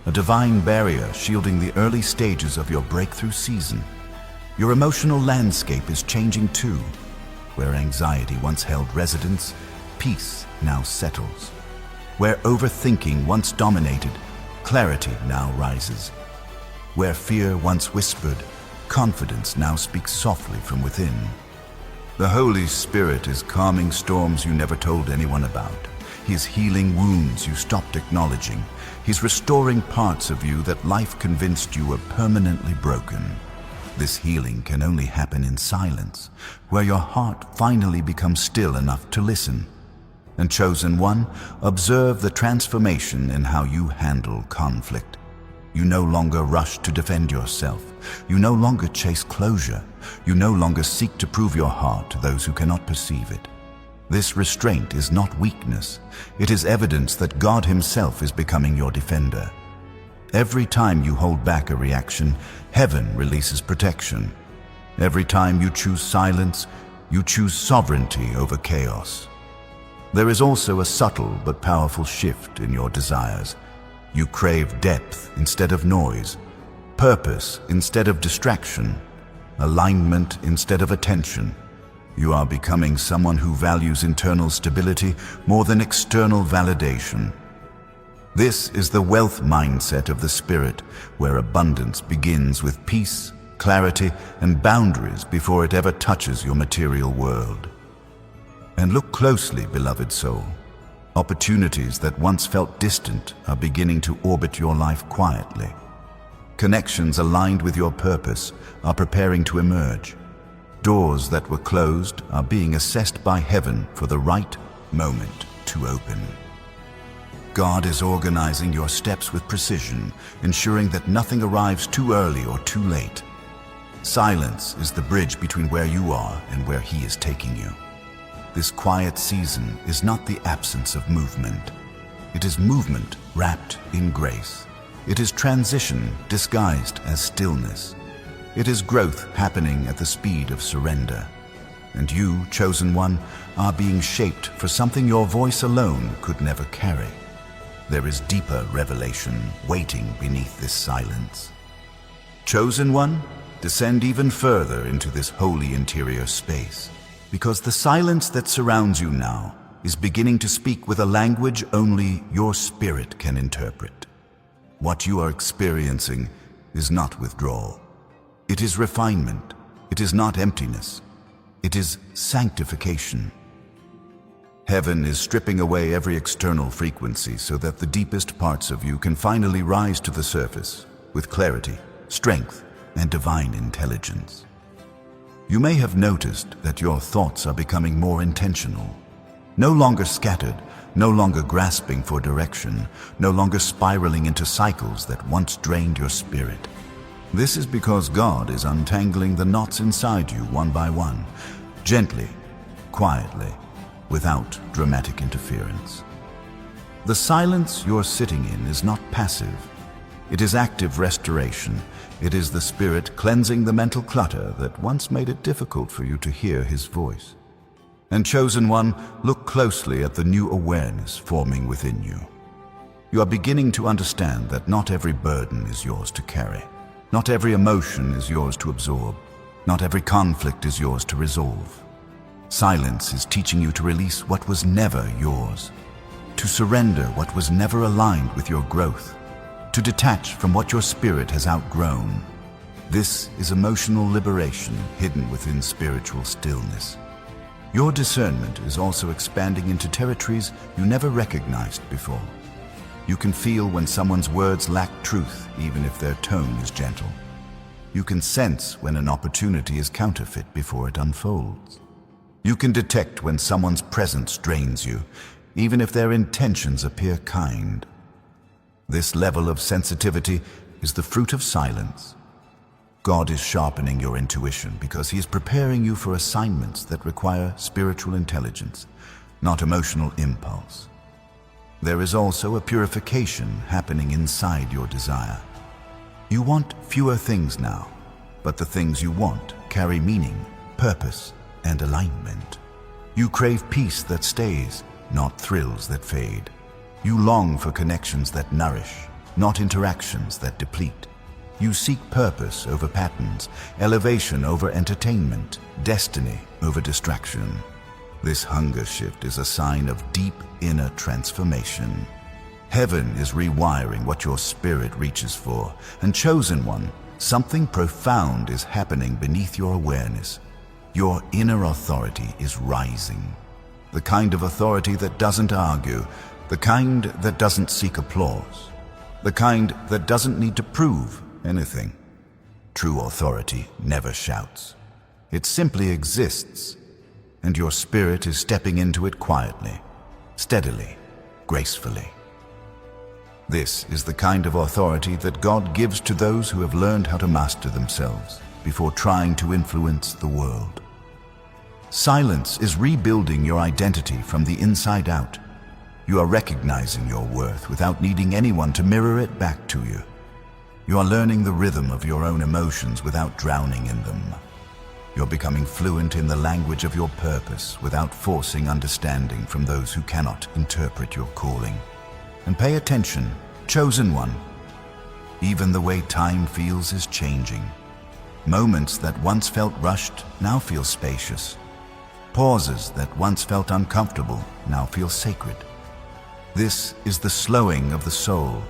a divine barrier shielding the early stages of your breakthrough season. Your emotional landscape is changing too. Where anxiety once held residence, peace now settles. Where overthinking once dominated, clarity now rises. Where fear once whispered, confidence now speaks softly from within. The Holy Spirit is calming storms you never told anyone about. He is healing wounds you stopped acknowledging. He's restoring parts of you that life convinced you were permanently broken. This healing can only happen in silence, where your heart finally becomes still enough to listen. And chosen one, observe the transformation in how you handle conflict. You no longer rush to defend yourself. You no longer chase closure. You no longer seek to prove your heart to those who cannot perceive it. This restraint is not weakness. It is evidence that God Himself is becoming your defender. Every time you hold back a reaction, heaven releases protection. Every time you choose silence, you choose sovereignty over chaos. There is also a subtle but powerful shift in your desires. You crave depth instead of noise, purpose instead of distraction, alignment instead of attention. You are becoming someone who values internal stability more than external validation. This is the wealth mindset of the Spirit, where abundance begins with peace, clarity, and boundaries before it ever touches your material world. And look closely, beloved soul. Opportunities that once felt distant are beginning to orbit your life quietly. Connections aligned with your purpose are preparing to emerge. Doors that were closed are being assessed by heaven for the right moment to open. God is organizing your steps with precision, ensuring that nothing arrives too early or too late. Silence is the bridge between where you are and where He is taking you. This quiet season is not the absence of movement. It is movement wrapped in grace. It is transition disguised as stillness. It is growth happening at the speed of surrender. And you, chosen one, are being shaped for something your voice alone could never carry. There is deeper revelation waiting beneath this silence. Chosen one, descend even further into this holy interior space, because the silence that surrounds you now is beginning to speak with a language only your spirit can interpret. What you are experiencing is not withdrawal. It is refinement. It is not emptiness. It is sanctification. Heaven is stripping away every external frequency so that the deepest parts of you can finally rise to the surface with clarity, strength, and divine intelligence. You may have noticed that your thoughts are becoming more intentional, no longer scattered, no longer grasping for direction, no longer spiraling into cycles that once drained your spirit. This is because God is untangling the knots inside you one by one, gently, quietly, without dramatic interference. The silence you're sitting in is not passive. It is active restoration. It is the Spirit cleansing the mental clutter that once made it difficult for you to hear His voice. And chosen one, look closely at the new awareness forming within you. You are beginning to understand that not every burden is yours to carry. Not every emotion is yours to absorb. Not every conflict is yours to resolve. Silence is teaching you to release what was never yours, to surrender what was never aligned with your growth, to detach from what your spirit has outgrown. This is emotional liberation hidden within spiritual stillness. Your discernment is also expanding into territories you never recognized before. You can feel when someone's words lack truth, even if their tone is gentle. You can sense when an opportunity is counterfeit before it unfolds. You can detect when someone's presence drains you, even if their intentions appear kind. This level of sensitivity is the fruit of silence. God is sharpening your intuition because He is preparing you for assignments that require spiritual intelligence, not emotional impulse. There is also a purification happening inside your desire. You want fewer things now, but the things you want carry meaning, purpose, and alignment. You crave peace that stays, not thrills that fade. You long for connections that nourish, not interactions that deplete. You seek purpose over patterns, elevation over entertainment, destiny over distraction. This hunger shift is a sign of deep inner transformation. Heaven is rewiring what your spirit reaches for, and chosen one, something profound is happening beneath your awareness. Your inner authority is rising. The kind of authority that doesn't argue, the kind that doesn't seek applause, the kind that doesn't need to prove anything. True authority never shouts. It simply exists, and your spirit is stepping into it quietly, steadily, gracefully. This is the kind of authority that God gives to those who have learned how to master themselves before trying to influence the world. Silence is rebuilding your identity from the inside out. You are recognizing your worth without needing anyone to mirror it back to you. You are learning the rhythm of your own emotions without drowning in them. You're becoming fluent in the language of your purpose without forcing understanding from those who cannot interpret your calling. And pay attention, chosen one. Even the way time feels is changing. Moments that once felt rushed now feel spacious. Pauses that once felt uncomfortable now feel sacred. This is the slowing of the soul,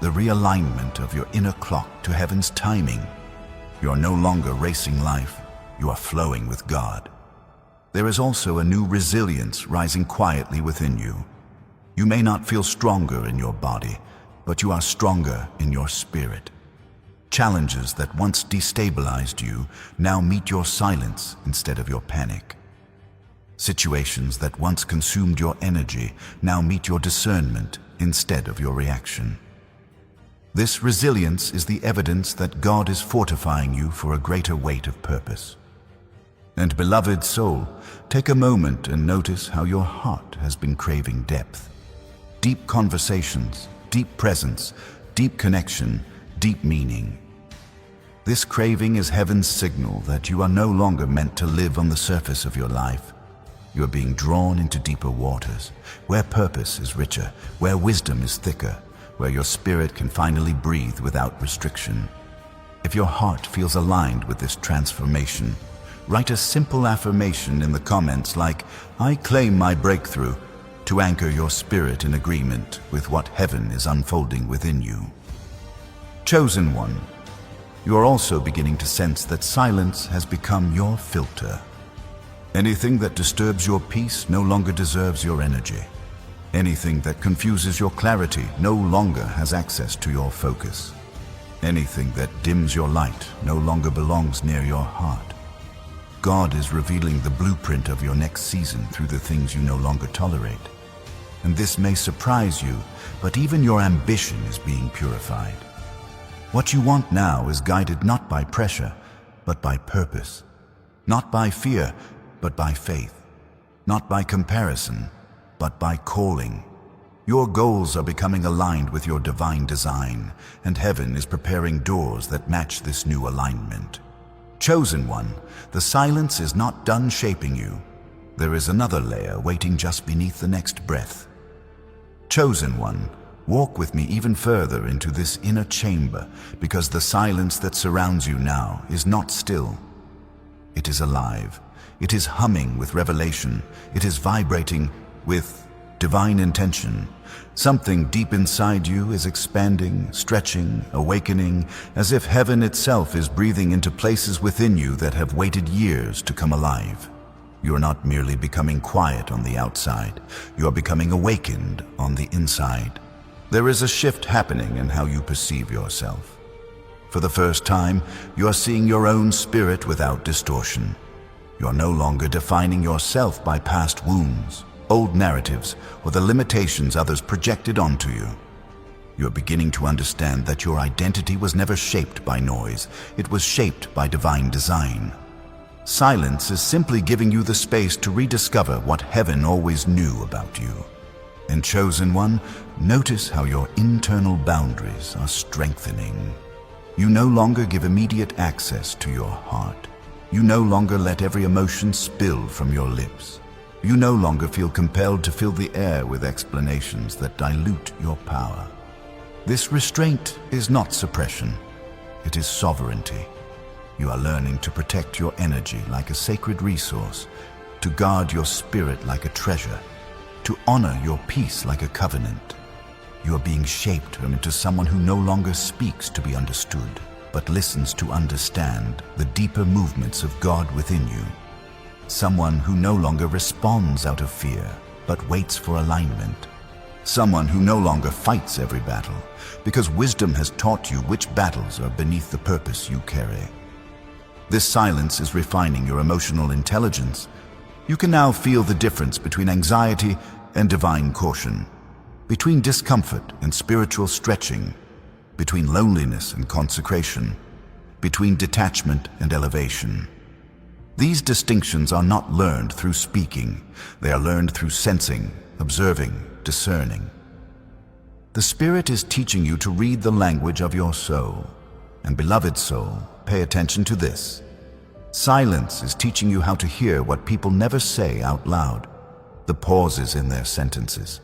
the realignment of your inner clock to heaven's timing. You are no longer racing life, you are flowing with God. There is also a new resilience rising quietly within you. You may not feel stronger in your body, but you are stronger in your spirit. Challenges that once destabilized you now meet your silence instead of your panic. Situations that once consumed your energy now meet your discernment instead of your reaction. This resilience is the evidence that God is fortifying you for a greater weight of purpose. And beloved soul, take a moment and notice how your heart has been craving depth. Deep conversations, deep presence, deep connection, deep meaning. This craving is heaven's signal that you are no longer meant to live on the surface of your life. You are being drawn into deeper waters, where purpose is richer, where wisdom is thicker, where your spirit can finally breathe without restriction. If your heart feels aligned with this transformation, write a simple affirmation in the comments like, "I claim my breakthrough," to anchor your spirit in agreement with what heaven is unfolding within you. Chosen one, you are also beginning to sense that silence has become your filter. Anything that disturbs your peace no longer deserves your energy. Anything that confuses your clarity no longer has access to your focus. Anything that dims your light no longer belongs near your heart. God is revealing the blueprint of your next season through the things you no longer tolerate. And this may surprise you, but even your ambition is being purified. What you want now is guided not by pressure, but by purpose. Not by fear, but by faith. Not by comparison, but by calling. Your goals are becoming aligned with your divine design, and heaven is preparing doors that match this new alignment. Chosen one, the silence is not done shaping you. There is another layer waiting just beneath the next breath. Chosen one, walk with me even further into this inner chamber, because the silence that surrounds you now is not still. It is alive. It is humming with revelation. It is vibrating with divine intention. Something deep inside you is expanding, stretching, awakening, as if heaven itself is breathing into places within you that have waited years to come alive. You are not merely becoming quiet on the outside. You are becoming awakened on the inside. There is a shift happening in how you perceive yourself. For the first time, you are seeing your own spirit without distortion. You are no longer defining yourself by past wounds, old narratives, or the limitations others projected onto you. You are beginning to understand that your identity was never shaped by noise. It was shaped by divine design. Silence is simply giving you the space to rediscover what heaven always knew about you. And chosen one, notice how your internal boundaries are strengthening. You no longer give immediate access to your heart. You no longer let every emotion spill from your lips. You no longer feel compelled to fill the air with explanations that dilute your power. This restraint is not suppression. It is sovereignty. You are learning to protect your energy like a sacred resource, to guard your spirit like a treasure, to honor your peace like a covenant. You are being shaped into someone who no longer speaks to be understood, but listens to understand the deeper movements of God within you. Someone who no longer responds out of fear, but waits for alignment. Someone who no longer fights every battle, because wisdom has taught you which battles are beneath the purpose you carry. This silence is refining your emotional intelligence. You can now feel the difference between anxiety and divine caution, between discomfort and spiritual stretching, between loneliness and consecration, between detachment and elevation. These distinctions are not learned through speaking. They are learned through sensing, observing, discerning. The Spirit is teaching you to read the language of your soul. And beloved soul, pay attention to this. Silence is teaching you how to hear what people never say out loud, the pauses in their sentences,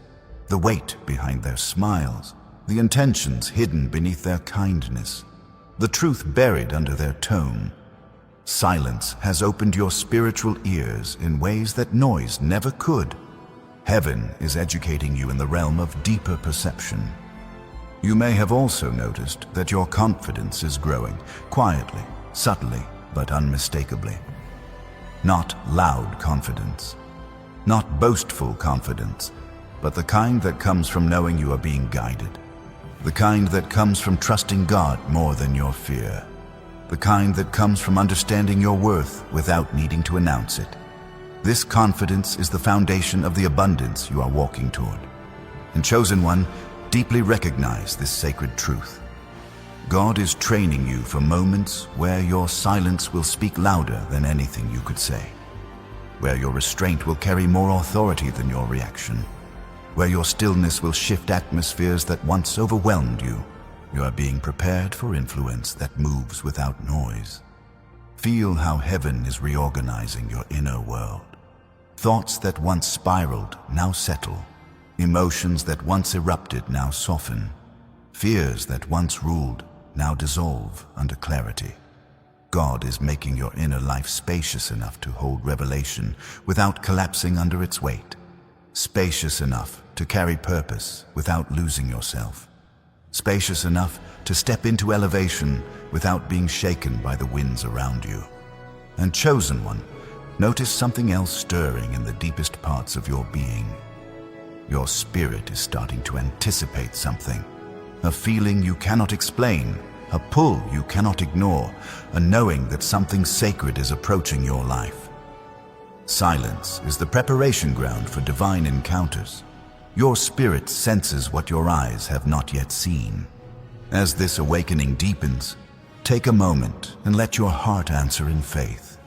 the weight behind their smiles, the intentions hidden beneath their kindness, the truth buried under their tone. Silence has opened your spiritual ears in ways that noise never could. Heaven is educating you in the realm of deeper perception. You may have also noticed that your confidence is growing, quietly, subtly, but unmistakably. Not loud confidence, not boastful confidence, but the kind that comes from knowing you are being guided. The kind that comes from trusting God more than your fear. The kind that comes from understanding your worth without needing to announce it. This confidence is the foundation of the abundance you are walking toward. And chosen one, deeply recognize this sacred truth. God is training you for moments where your silence will speak louder than anything you could say, where your restraint will carry more authority than your reaction, where your stillness will shift atmospheres that once overwhelmed you. You are being prepared for influence that moves without noise. Feel how heaven is reorganizing your inner world. Thoughts that once spiraled now settle. Emotions that once erupted now soften. Fears that once ruled now dissolve under clarity. God is making your inner life spacious enough to hold revelation without collapsing under its weight. Spacious enough to carry purpose without losing yourself. Spacious enough to step into elevation without being shaken by the winds around you. And chosen one, notice something else stirring in the deepest parts of your being. Your spirit is starting to anticipate something, a feeling you cannot explain, a pull you cannot ignore, a knowing that something sacred is approaching your life. Silence is the preparation ground for divine encounters. Your spirit senses what your eyes have not yet seen. As this awakening deepens, take a moment and let your heart answer in faith.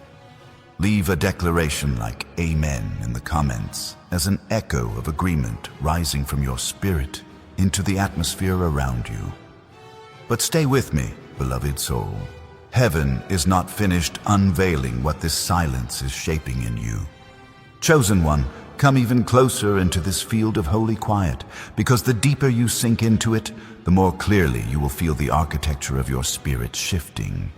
Leave a declaration like Amen in the comments as an echo of agreement rising from your spirit into the atmosphere around you. But stay with me, beloved soul. Heaven is not finished unveiling what this silence is shaping in you. Chosen one, come even closer into this field of holy quiet, because the deeper you sink into it, the more clearly you will feel the architecture of your spirit shifting.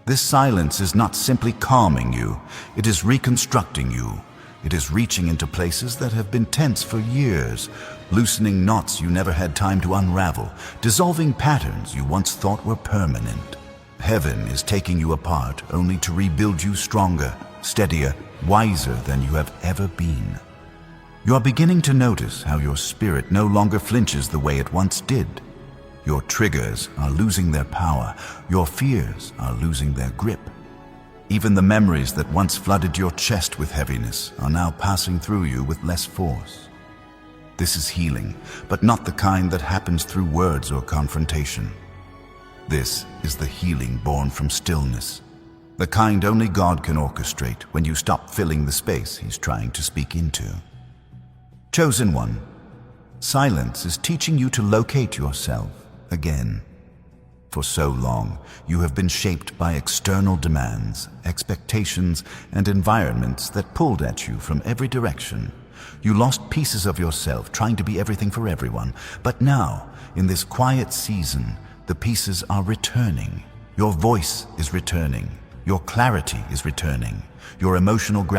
This silence is not simply calming you, it is reconstructing you. It is reaching into places that have been tense for years, loosening knots you never had time to unravel, dissolving patterns you once thought were permanent. Heaven is taking you apart only to rebuild you stronger, steadier, wiser than you have ever been. You are beginning to notice how your spirit no longer flinches the way it once did. Your triggers are losing their power, your fears are losing their grip. Even the memories that once flooded your chest with heaviness are now passing through you with less force. This is healing, but not the kind that happens through words or confrontation. This is the healing born from stillness, the kind only God can orchestrate when you stop filling the space He's trying to speak into. Chosen one, silence is teaching you to locate yourself again. For so long, you have been shaped by external demands, expectations, and environments that pulled at you from every direction. You lost pieces of yourself trying to be everything for everyone. But now, in this quiet season, the pieces are returning. Your voice is returning. Your clarity is returning. Your emotional ground